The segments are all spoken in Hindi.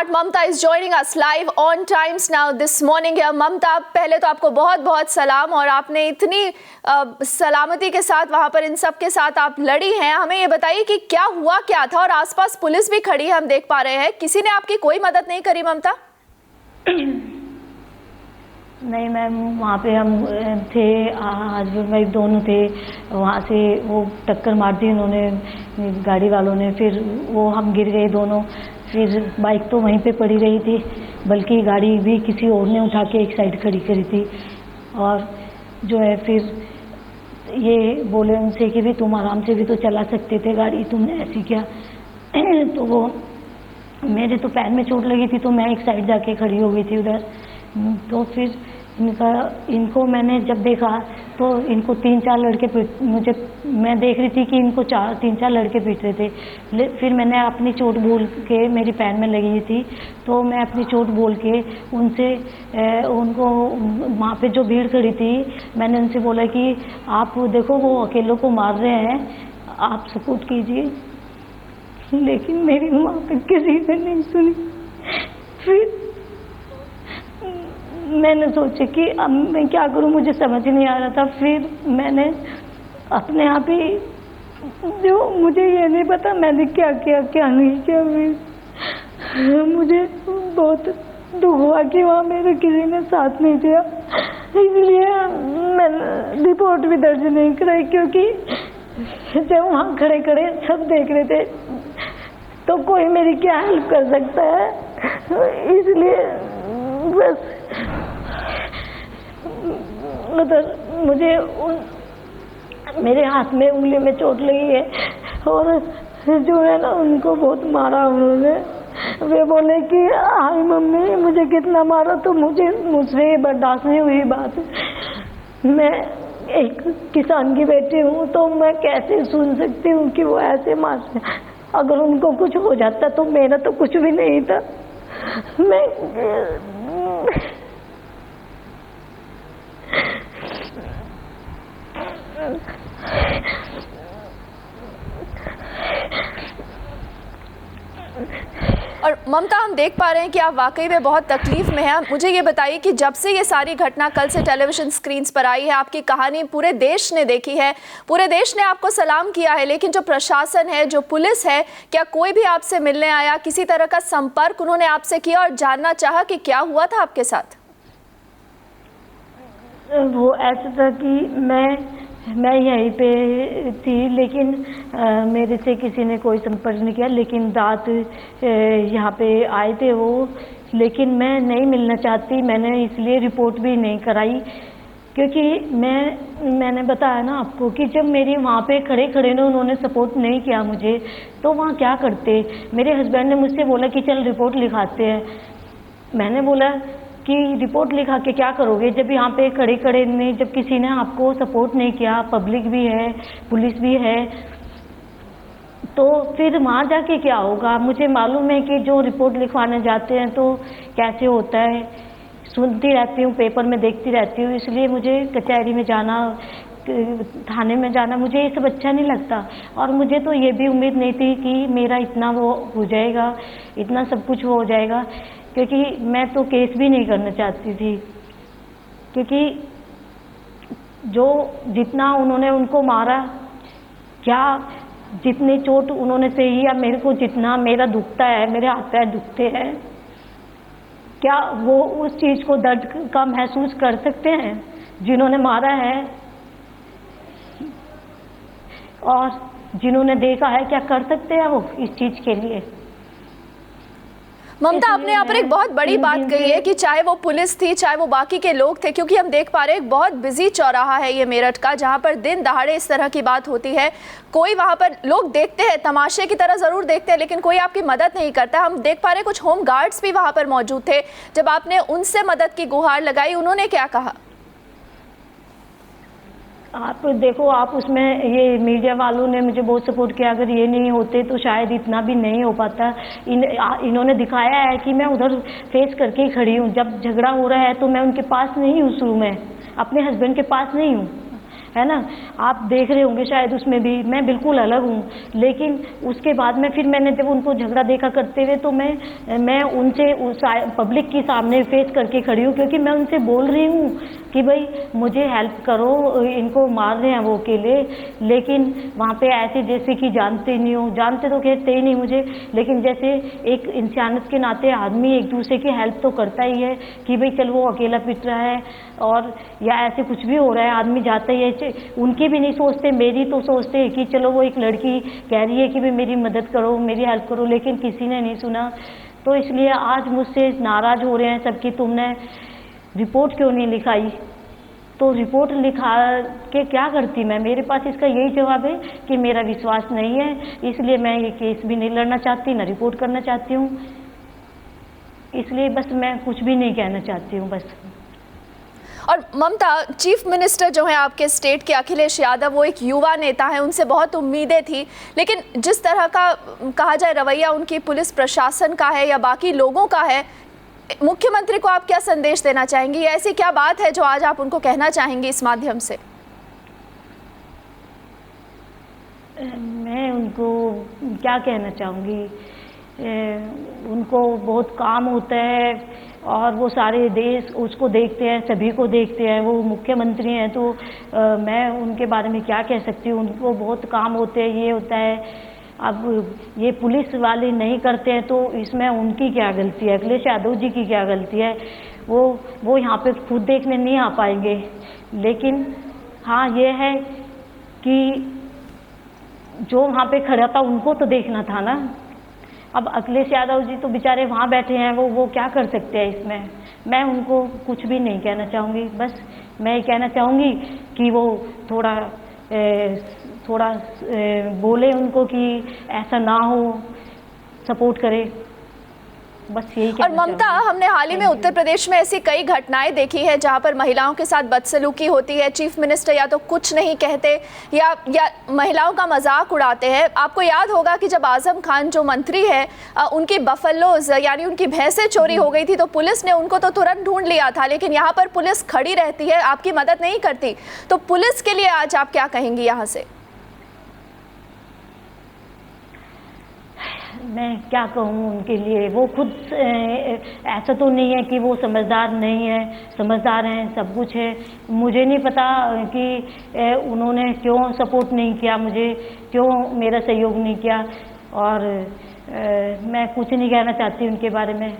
Start Mamta is joining us live on Times Now this morning. Mamta, पहले तो आपको बहुत बहुत सलाम और आपने इतनी सलामती के साथ वहां पर इन सब के साथ आप लड़ी हैं। हमें ये बताइए कि क्या हुआ क्या था, और आसपास पुलिस भी खड़ी है, हम देख पा रहे हैं। किसी ने आपकी कोई मदद नहीं करी ममता? नहीं मैम, वहाँ पे हम थे, हस्बैंड वाइफ दोनों थे। वहाँ से वो टक्कर मार दी उन्होंने, गाड़ी वालों ने। फिर वो हम गिर गए दोनों। फिर बाइक तो वहीं पे पड़ी रही थी, बल्कि गाड़ी भी किसी और ने उठा के एक साइड खड़ी करी थी। और जो है फिर ये बोले उनसे कि भी तुम आराम से भी तो चला सकते थे गाड़ी, तुमने ऐसी क्या। तो वो मेरे तो पैर में चोट लगी थी, तो मैं एक साइड जाके खड़ी हो गई थी उधर। तो फिर इनको मैंने जब देखा तो इनको 3-4 लड़के मैं देख रही थी कि इनको 3-4 लड़के पीट रहे थे। फिर मैंने अपनी चोट बोल के, मेरी पैर में लगी थी, तो मैं अपनी चोट बोल के उनसे उनको वहाँ पे जो भीड़ खड़ी थी, मैंने उनसे बोला कि आप देखो वो अकेलों को मार रहे हैं, आप सपोर्ट कीजिए। लेकिन मेरी वहाँ पे किसी ने नहीं सुनी। फिर मैंने सोचा कि अब मैं क्या करूं, मुझे समझ नहीं आ रहा था। फिर मैंने अपने आप ही, जो मुझे ये नहीं पता मैंने क्या किया क्या नहीं किया। फिर मुझे बहुत दुख हुआ कि वहाँ मेरे किसी ने साथ नहीं दिया, इसलिए मैंने रिपोर्ट भी दर्ज नहीं कराई। क्योंकि जब वहाँ खड़े खड़े सब देख रहे थे तो कोई मेरी क्या हेल्प कर सकता है। इसलिए बस उधर मुझे मेरे हाथ में, उंगली में चोट लगी है, और जो है ना उनको बहुत मारा उन्होंने। वे बोले कि हाय मम्मी मुझे कितना मारा, तो मुझसे बर्दाश्त नहीं हुई बात। मैं एक किसान की बेटी हूँ, तो मैं कैसे सुन सकती हूँ कि वो ऐसे मारते। अगर उनको कुछ हो जाता तो मेरा तो कुछ भी नहीं था। मैं और ममता, हम देख पा रहे हैं कि आप वाकई में बहुत तकलीफ में हैं। मुझे ये बताइए कि जब से ये सारी घटना कल से टेलीविजन स्क्रीन्स पर आई है, आपकी कहानी पूरे देश ने देखी है, पूरे देश ने आपको सलाम किया है, लेकिन जो प्रशासन है, जो पुलिस है, क्या कोई भी आपसे मिलने आया, किसी तरह का संपर्क उन्होंने आपसे किया और जानना चाहा कि क्या हुआ था आपके साथ? वो ऐसा था कि मैं यहीं पे थी, लेकिन मेरे से किसी ने कोई संपर्क नहीं किया। लेकिन रात यहाँ पे आए थे वो, लेकिन मैं नहीं मिलना चाहती, मैंने इसलिए रिपोर्ट भी नहीं कराई। क्योंकि मैंने बताया ना आपको कि जब मेरी वहाँ पे खड़े खड़े ने उन्होंने सपोर्ट नहीं किया मुझे, तो वहाँ क्या करते। मेरे हस्बैंड ने मुझसे बोला कि चल रिपोर्ट लिखाते हैं। मैंने बोला कि रिपोर्ट लिखा के क्या करोगे, जब यहाँ पे खड़े खड़े ने, जब किसी ने आपको सपोर्ट नहीं किया, पब्लिक भी है, पुलिस भी है, तो फिर वहाँ जाके क्या होगा। मुझे मालूम है कि जो रिपोर्ट लिखवाने जाते हैं तो कैसे होता है, सुनती रहती हूँ, पेपर में देखती रहती हूँ। इसलिए मुझे कचहरी में जाना, थाने में जाना, मुझे ये सब अच्छा नहीं लगता। और मुझे तो ये भी उम्मीद नहीं थी कि मेरा इतना वो हो जाएगा, इतना सब कुछ हो जाएगा। क्योंकि मैं तो केस भी नहीं करना चाहती थी, क्योंकि जो जितना उन्होंने उनको मारा, क्या जितनी चोट उन्होंने सही, या मेरे को जितना मेरा दुखता है, मेरे हाथ पैर दुखते हैं, क्या वो उस चीज़ को दर्द का महसूस कर सकते हैं जिन्होंने मारा है। और जिन्होंने देखा है, क्या कर सकते हैं वो इस चीज़ के लिए। ममता, आपने यहाँ पर एक बहुत बड़ी बात कही है कि चाहे वो पुलिस थी, चाहे वो बाकी के लोग थे, क्योंकि हम देख पा रहे हैं एक बहुत बिजी चौराहा है ये मेरठ का, जहाँ पर दिन दहाड़े इस तरह की बात होती है। कोई वहाँ पर, लोग देखते हैं, तमाशे की तरह ज़रूर देखते हैं, लेकिन कोई आपकी मदद नहीं करता। हम देख पा रहे हैं कुछ होम गार्ड्स भी वहाँ पर मौजूद थे। जब आपने उनसे मदद की गुहार लगाई, उन्होंने क्या कहा? आप देखो, आप उसमें ये मीडिया वालों ने मुझे बहुत सपोर्ट किया। अगर ये नहीं होते तो शायद इतना भी नहीं हो पाता। इन्होंने दिखाया है कि मैं उधर फेस करके ही खड़ी हूँ। जब झगड़ा हो रहा है तो मैं उनके पास नहीं हूँ, शुरू में अपने हस्बैंड के पास नहीं हूँ, है ना। आप देख रहे होंगे शायद उसमें भी मैं बिल्कुल अलग हूँ, लेकिन उसके बाद में फिर मैंने जब उनको झगड़ा देखा करते हुए तो मैं उनसे पब्लिक के सामने फेस करके खड़ी हूँ, क्योंकि मैं उनसे बोल रही हूँ कि भाई मुझे हेल्प करो, इनको मार रहे हैं वो अकेले। लेकिन वहाँ पे ऐसे जैसे कि जानते नहीं हो, जानते तो कहते ही नहीं मुझे, लेकिन जैसे एक इंसानियत के नाते आदमी एक दूसरे की हेल्प तो करता ही है कि भाई चल वो अकेला पिट रहा है और या ऐसे कुछ भी हो रहा है, आदमी जाता ही है। उनकी भी नहीं सोचते, मेरी तो सोचते हैं कि चलो वो एक लड़की कह रही है कि भाई मेरी मदद करो, मेरी हेल्प करो, लेकिन किसी ने नहीं सुना। तो इसलिए आज मुझसे नाराज़ हो रहे हैं सब कि तुमने रिपोर्ट क्यों नहीं लिखाई। तो रिपोर्ट लिखा के क्या करती मैं, मेरे पास इसका यही जवाब है कि मेरा विश्वास नहीं है, इसलिए मैं ये केस भी नहीं लड़ना चाहती, ना रिपोर्ट करना चाहती हूँ। इसलिए बस मैं कुछ भी नहीं कहना चाहती हूँ बस। और ममता, चीफ मिनिस्टर जो है आपके स्टेट के अखिलेश यादव, वो एक युवा नेता है, उनसे बहुत उम्मीदें थी, लेकिन जिस तरह का कहा जाए रवैया उनकी पुलिस प्रशासन का है या बाकी लोगों का है, मुख्यमंत्री को आप क्या संदेश देना चाहेंगी? ऐसी क्या बात है जो आज आप उनको कहना चाहेंगी इस माध्यम से? मैं उनको क्या कहना चाहूँगी, उनको बहुत काम होता है और वो सारे देश उसको देखते हैं, सभी को देखते हैं, वो मुख्यमंत्री हैं, तो मैं उनके बारे में क्या कह सकती हूँ। उनको बहुत काम होते हैं, ये होता है। अब ये पुलिस वाले नहीं करते हैं तो इसमें उनकी क्या गलती है, अखिलेश यादव जी की क्या गलती है। वो यहाँ पे खुद देखने नहीं आ पाएंगे, लेकिन हाँ ये है कि जो वहाँ पे खड़ा था उनको तो देखना था ना। अब अखिलेश यादव जी तो बेचारे वहाँ बैठे हैं, वो क्या कर सकते हैं इसमें। मैं उनको कुछ भी नहीं कहना चाहूँगी, बस मैं ये कहना चाहूँगी कि वो थोड़ा बोले उनको कि ऐसा ना हो, सपोर्ट करे, बस यही कहना। और ममता, हमने हाल ही में उत्तर प्रदेश में ऐसी कई घटनाएं देखी है जहां पर महिलाओं के साथ बदसलूकी होती है। चीफ मिनिस्टर या तो कुछ नहीं कहते या महिलाओं का मजाक उड़ाते हैं। आपको याद होगा कि जब आजम खान जो मंत्री है, उनकी बफलोज यानी उनकी भैंसें चोरी हो गई थी तो पुलिस ने उनको तो तुरंत ढूंढ लिया था, लेकिन यहाँ पर पुलिस खड़ी रहती है, आपकी मदद नहीं करती। तो पुलिस के लिए आज आप क्या कहेंगी यहाँ से? मैं क्या कहूँ उनके लिए, वो खुद ऐसा तो नहीं है कि वो समझदार नहीं है, समझदार हैं, सब कुछ है। मुझे नहीं पता कि उन्होंने क्यों सपोर्ट नहीं किया मुझे, क्यों मेरा सहयोग नहीं किया, और मैं कुछ नहीं कहना चाहती उनके बारे में।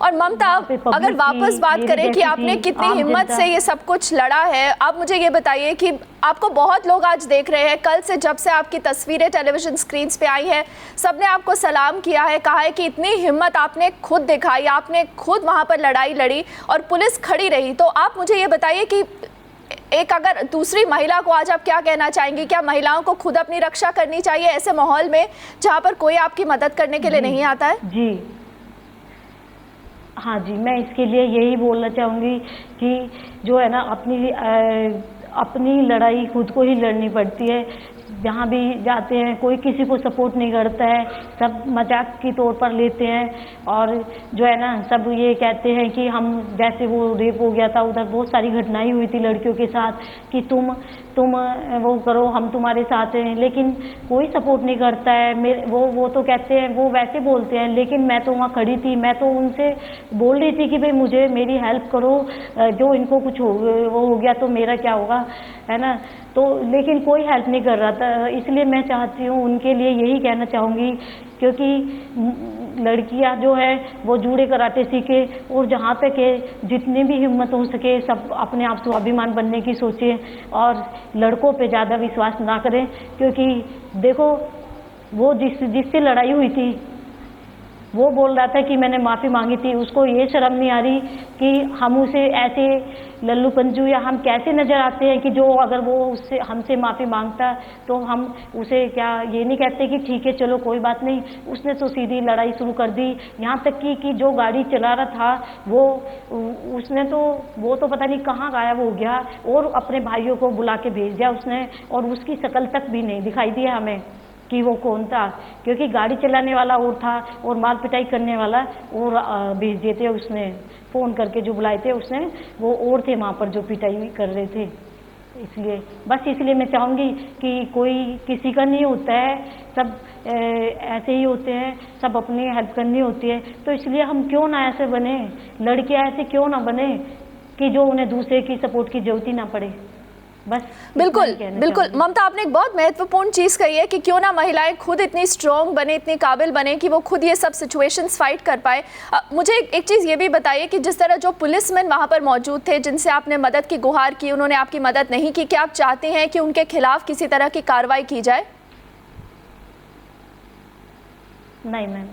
और ममता, अगर वापस बात करें कि आपने कितनी हिम्मत से ये सब कुछ लड़ा है, आप मुझे ये बताइए कि आपको बहुत लोग आज देख रहे हैं। कल से जब से आपकी तस्वीरें टेलीविजन स्क्रीन पे आई हैं, सबने आपको सलाम किया है, कहा है कि इतनी हिम्मत आपने खुद दिखाई, आपने खुद वहाँ पर लड़ाई लड़ी और पुलिस खड़ी रही। तो आप मुझे ये बताइए कि एक अगर दूसरी महिला को आज आप क्या कहना चाहेंगी? क्या महिलाओं को खुद अपनी रक्षा करनी चाहिए ऐसे माहौल में जहाँ पर कोई आपकी मदद करने के लिए नहीं आता है? जी हाँ जी, मैं इसके लिए यही बोलना चाहूँगी कि जो है ना, अपनी लड़ाई खुद को ही लड़नी पड़ती है। जहाँ भी जाते हैं कोई किसी को सपोर्ट नहीं करता है, सब मजाक की तौर पर लेते हैं, और जो है ना सब ये कहते हैं कि हम, जैसे वो रेप हो गया था, उधर बहुत सारी घटनाएं हुई थी लड़कियों के साथ कि तुम वो करो, हम तुम्हारे साथ हैं, लेकिन कोई सपोर्ट नहीं करता है। वो तो कहते हैं, वो वैसे बोलते हैं, लेकिन मैं तो वहाँ खड़ी थी, मैं तो उनसे बोल रही थी कि भाई मुझे मेरी हेल्प करो, जो इनको कुछ वो हो गया तो मेरा क्या होगा, है ना। तो लेकिन कोई हेल्प नहीं कर रहा था, इसलिए मैं चाहती हूँ उनके लिए यही कहना चाहूँगी, क्योंकि लड़कियाँ जो है वो जूड़े कराटे सीखे, और जहाँ तक है जितनी भी हिम्मत हो सके सब अपने आप स्वाभिमान बनने की सोचें, और लड़कों पे ज़्यादा विश्वास ना करें। क्योंकि देखो, वो जिससे लड़ाई हुई थी वो बोल रहा था कि मैंने माफ़ी मांगी थी, उसको ये शर्म नहीं आ रही कि हम उसे ऐसे लल्लू पंजू या हम कैसे नज़र आते हैं कि जो अगर वो उससे हमसे माफ़ी मांगता तो हम उसे क्या ये नहीं कहते कि ठीक है चलो कोई बात नहीं। उसने तो सीधी लड़ाई शुरू कर दी, यहाँ तक कि जो गाड़ी चला रहा था वो तो पता नहीं कहाँ गायब हो गया, और अपने भाइयों को बुला के भेज दिया उसने, और उसकी शक्ल तक भी नहीं दिखाई दी हमें। कि वो कौन था, क्योंकि गाड़ी चलाने वाला और था और मार पिटाई करने वाला और भेज दिए थे उसने, फ़ोन करके जो बुलाए थे उसने वो और थे वहाँ पर जो पिटाई कर रहे थे। इसलिए मैं चाहूँगी कि कोई किसी का नहीं होता है, सब ऐसे ही होते हैं, सब अपनी हेल्प करनी होती है। तो इसलिए हम क्यों ना ऐसे बने, लड़कियाँ ऐसे क्यों ना बने कि जो उन्हें दूसरे की सपोर्ट की जरूरत ही ना पड़े। बस बिल्कुल बिल्कुल ममता, आपने एक बहुत महत्वपूर्ण चीज़ कही है कि क्यों ना महिलाएं खुद इतनी स्ट्रॉन्ग बने, इतनी काबिल बने कि वो खुद ये सब सिचुएशंस फाइट कर पाए। मुझे एक चीज़ ये भी बताइए कि जिस तरह जो पुलिसमैन वहाँ पर मौजूद थे जिनसे आपने मदद की गुहार की, उन्होंने आपकी मदद नहीं की, क्या आप चाहते हैं कि उनके खिलाफ किसी तरह की कार्रवाई की जाए? नहीं मैम।